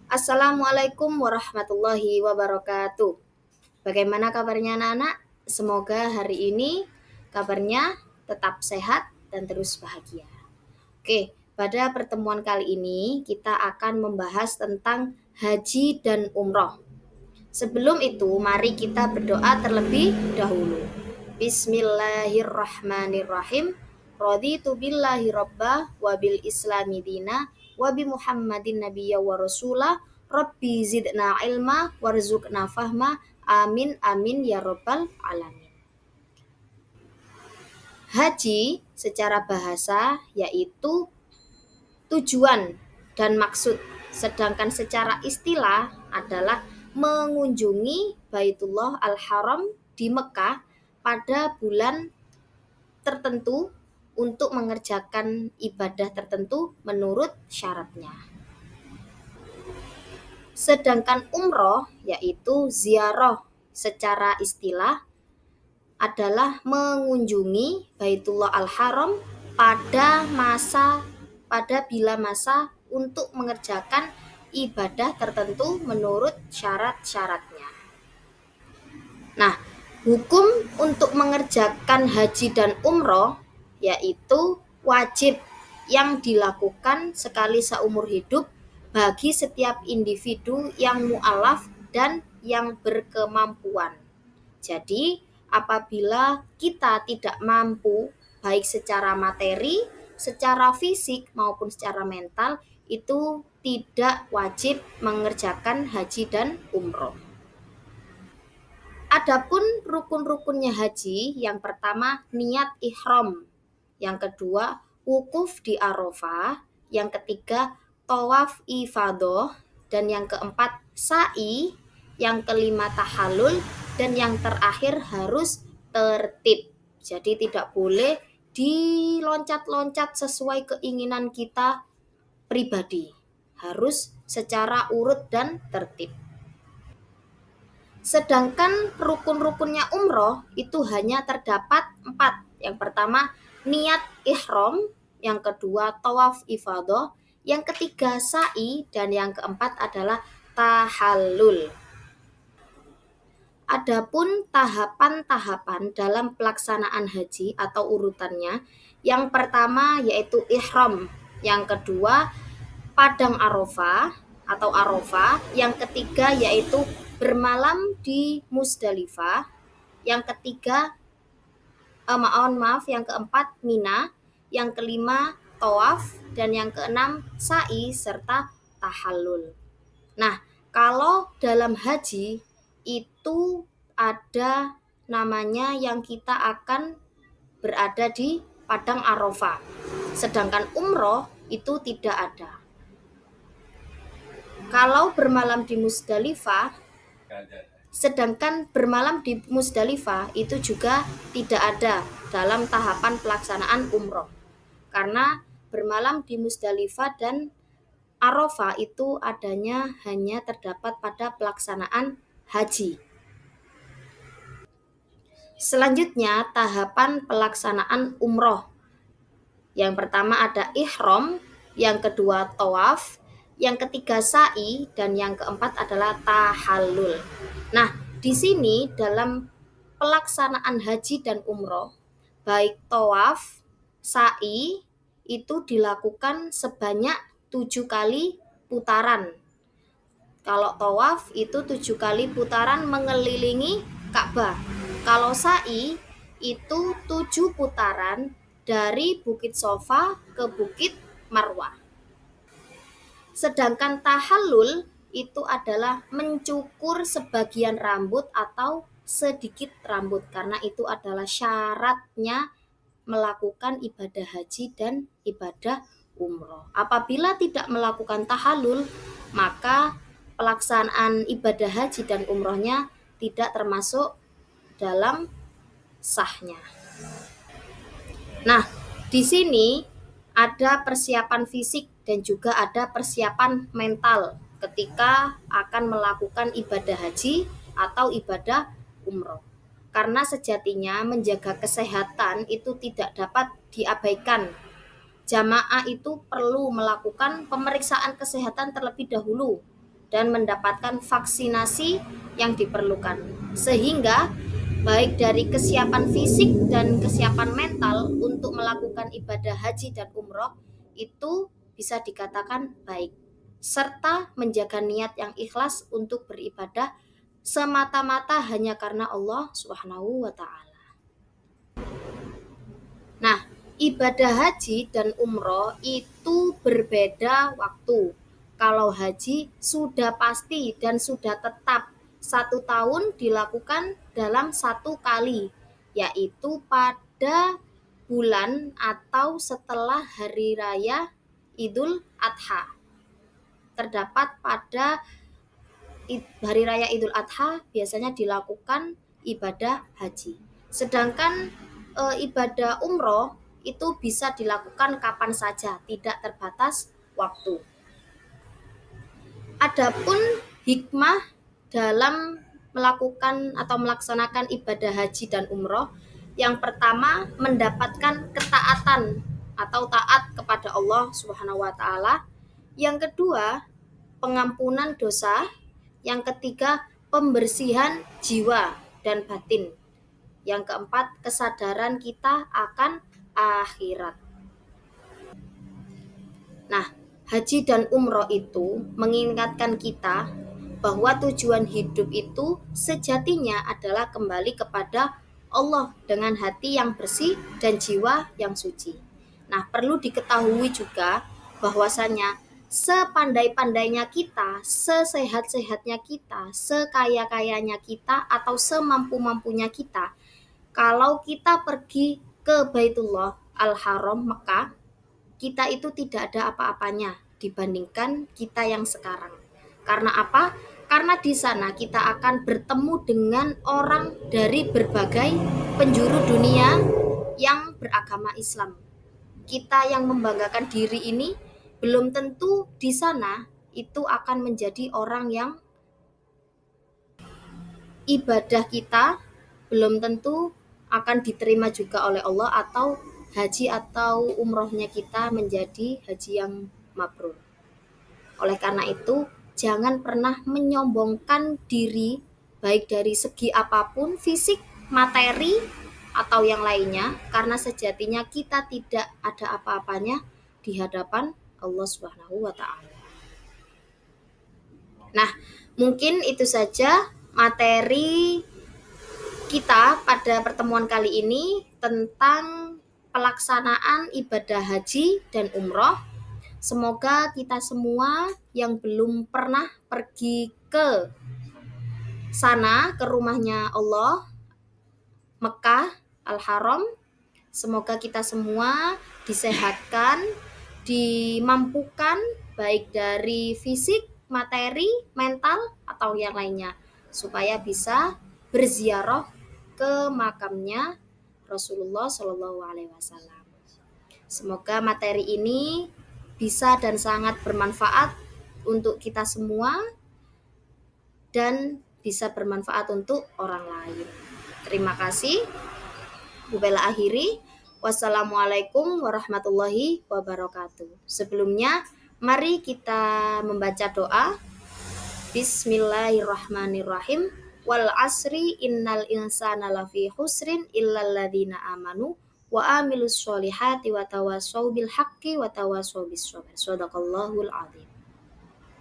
Assalamualaikum warahmatullahi wabarakatuh. Bagaimana kabarnya anak-anak? Semoga hari ini kabarnya tetap sehat dan terus bahagia. Oke, pada pertemuan kali ini kita akan membahas tentang haji dan umroh. Sebelum itu, mari kita berdoa terlebih dahulu. Bismillahirrahmanirrahim. Raditu billahi rabbah wa bil islami dina wa bi Muhammadin nabiyya wa rasulah. Rabbi zidna ilma warzuqna fahma. Amin amin ya rabbal alamin. Haji secara bahasa yaitu tujuan dan maksud, sedangkan secara istilah adalah mengunjungi Baitullah Al-Haram di Mekah pada bulan tertentu untuk mengerjakan ibadah tertentu menurut syaratnya. Sedangkan umroh yaitu ziarah secara istilah adalah mengunjungi Baitullah Al-Haram pada bila masa untuk mengerjakan ibadah tertentu menurut syarat-syaratnya. Nah, hukum untuk mengerjakan haji dan umroh yaitu wajib yang dilakukan sekali seumur hidup bagi setiap individu yang mu'alaf dan yang berkemampuan. Jadi, apabila kita tidak mampu baik secara materi, secara fisik maupun secara mental, itu tidak wajib mengerjakan haji dan umroh. Adapun rukun-rukunnya haji, yang pertama niat ihram, yang kedua wukuf di Arafah, yang ketiga tawaf ifadah, dan yang keempat sa'i, yang kelima tahallul, dan yang terakhir harus tertib. Jadi tidak boleh diloncat-loncat sesuai keinginan kita pribadi. Harus secara urut dan tertib. Sedangkan rukun-rukunnya umroh itu hanya terdapat 4. Yang pertama niat ihram, yang kedua tawaf ifadah, yang ketiga sa'i, dan yang keempat adalah tahallul. Adapun tahapan-tahapan dalam pelaksanaan haji atau urutannya, yang pertama yaitu ihram, yang kedua padang Arafah atau Arafah, yang ketiga yaitu bermalam di Musdalifah, yang ketiga yang keempat Mina, yang kelima tawaf, dan yang keenam sa'i serta tahallul. Nah, kalau dalam haji itu ada namanya yang kita akan berada di padang Arafah. Sedangkan umroh itu tidak ada. Kalau bermalam di Musdalifah, sedangkan bermalam di Musdalifah itu juga tidak ada dalam tahapan pelaksanaan umroh. Karena bermalam di Musdalifah dan Arafah itu adanya hanya terdapat pada pelaksanaan haji. Selanjutnya tahapan pelaksanaan umroh. Yang pertama ada ihram, yang kedua tawaf, yang ketiga sa'i, dan yang keempat adalah tahallul. Nah, di sini dalam pelaksanaan haji dan umroh, baik tawaf, sa'i itu dilakukan sebanyak 7 kali putaran. Kalau tawaf itu 7 kali putaran mengelilingi Ka'bah. Kalau sa'i itu 7 putaran dari Bukit Sofa ke Bukit Marwah. Sedangkan tahallul itu adalah mencukur sebagian rambut atau sedikit rambut, karena itu adalah syaratnya melakukan ibadah haji dan ibadah umroh. Apabila tidak melakukan tahallul, maka pelaksanaan ibadah haji dan umrohnya tidak termasuk dalam sahnya. Nah, di sini ada persiapan fisik dan juga ada persiapan mental ketika akan melakukan ibadah haji atau ibadah umroh. Karena sejatinya menjaga kesehatan itu tidak dapat diabaikan. Jamaah itu perlu melakukan pemeriksaan kesehatan terlebih dahulu dan mendapatkan vaksinasi yang diperlukan. Sehingga baik dari kesiapan fisik dan kesiapan mental untuk melakukan ibadah haji dan umroh itu bisa dikatakan baik, serta menjaga niat yang ikhlas untuk beribadah semata-mata hanya karena Allah Subhanahu wa Ta'ala. Nah, ibadah haji dan umroh itu berbeda waktu. Kalau haji sudah pasti dan sudah tetap 1 tahun dilakukan dalam 1 kali, yaitu pada bulan atau setelah hari raya Idul Adha. Terdapat pada hari raya Idul Adha biasanya dilakukan ibadah haji. Sedangkan ibadah umroh itu bisa dilakukan kapan saja, tidak terbatas waktu. Adapun hikmah dalam melakukan atau melaksanakan ibadah haji dan umroh, yang pertama mendapatkan ketaatan atau taat kepada Allah Subhanahu wa Ta'ala. Yang kedua, pengampunan dosa. Yang ketiga, pembersihan jiwa dan batin. Yang keempat, kesadaran kita akan akhirat. Nah, haji dan umroh itu mengingatkan kita bahwa tujuan hidup itu sejatinya adalah kembali kepada Allah dengan hati yang bersih dan jiwa yang suci. Nah, perlu diketahui juga bahwasanya sepandai-pandainya kita, sesehat-sehatnya kita, sekaya-kayanya kita, atau semampu-mampunya kita, kalau kita pergi ke Baitullah Al-Haram Mekah, kita itu tidak ada apa-apanya dibandingkan kita yang sekarang. Karena apa? Karena di sana kita akan bertemu dengan orang dari berbagai penjuru dunia yang beragama Islam. Kita yang membanggakan diri ini belum tentu di sana itu akan menjadi orang yang ibadah kita belum tentu akan diterima juga oleh Allah, atau haji atau umrohnya kita menjadi haji yang mabrur. Oleh karena itu, jangan pernah menyombongkan diri baik dari segi apapun, fisik, materi, atau yang lainnya, karena sejatinya kita tidak ada apa-apanya di hadapan Allah Subhanahu wa Ta'ala. Nah, mungkin itu saja materi kita pada pertemuan kali ini tentang pelaksanaan ibadah haji dan umroh. Semoga kita semua yang belum pernah pergi ke sana, ke rumahnya Allah, Mekah, Al-Haram, semoga kita semua disehatkan, dimampukan baik dari fisik, materi, mental, atau yang lainnya, supaya bisa berziarah ke makamnya Rasulullah Shallallahu Alaihi Wasallam. Semoga materi ini bisa dan sangat bermanfaat untuk kita semua dan bisa bermanfaat untuk orang lain. Terima kasih. Bila akhiri, wassalamualaikum warahmatullahi wabarakatuh. Sebelumnya, mari kita membaca doa. Bismillahirrahmanirrahim. Wal asri innal insana lafi husrin illal ladzina amanu wa amilus solihati wa tawassaw bil haqqi wa tawassaw bis sabr. Shadaqallahul adzim.